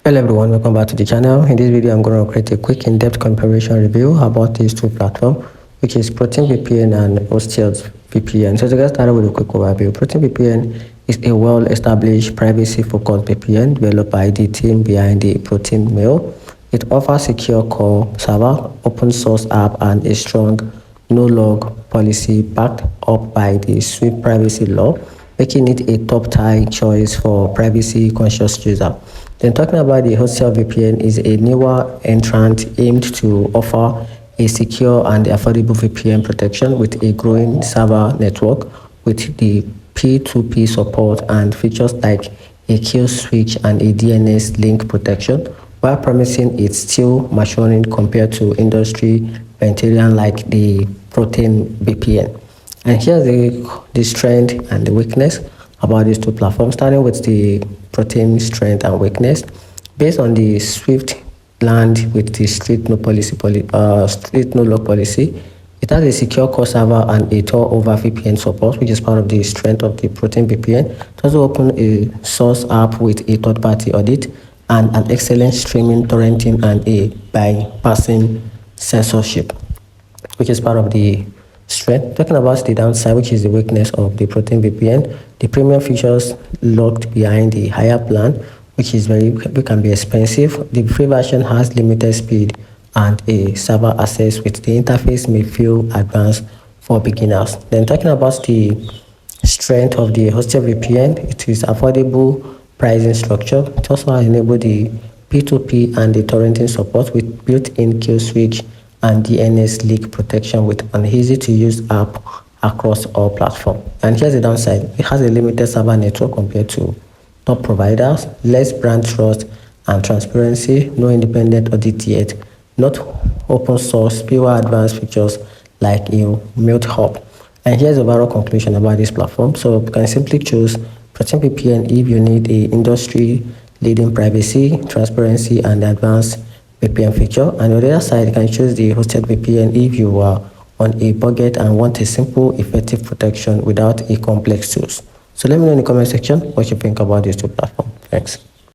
Hello everyone, welcome back to the channel. In this video, I'm going to create a quick in-depth comparison review about these two platforms, which is ProtonVPN and Oyster VPN. So to get started with a quick overview, ProtonVPN is a well-established privacy-focused VPN developed by the team behind the Proton Mail. It offers secure core server, open source app, and a strong no-log policy backed up by the Swift privacy law, making it a top-tier choice for privacy-conscious users. Then talking about the Oyster VPN is a newer entrant aimed to offer a secure and affordable VPN protection with a growing server network with the P2P support and features like a kill switch and a DNS link protection, while promising it's still maturing compared to industry veteran like the ProtonVPN. And here's the strength and the weakness about these two platforms, starting with the Proton strength and weakness. Based on the Swift land with the strict no log policy, it has a secure core server and a Tor over VPN support, which is part of the strength of the ProtonVPN. It also opens a source app with a third-party audit and an excellent streaming, torrenting, and a bypassing censorship, which is part of the strength. Talking about the downside, which is the weakness of the ProtonVPN, the premium features locked behind the higher plan, which can be expensive. The free version has limited speed and a server access, with the interface may feel advanced for beginners. Then talking about the strength of the Oyster VPN, it is affordable pricing structure. It also enables the P2P and the torrenting support with built-in kill switch and DNS leak protection with an easy-to-use app across all platforms. And here's the downside. It has a limited server network compared to top providers, less brand trust and transparency, no independent audit yet, not open source, fewer advanced features like a mute hub. And here's the overall conclusion about this platform. So you can simply choose ProtonVPN if you need a industry-leading privacy, transparency, and advanced VPN feature. And on the other side, you can choose the Oyster VPN if you are on a budget and want a simple, effective protection without a complex tools. So let me know in the comment section what you think about these two platforms. Thanks.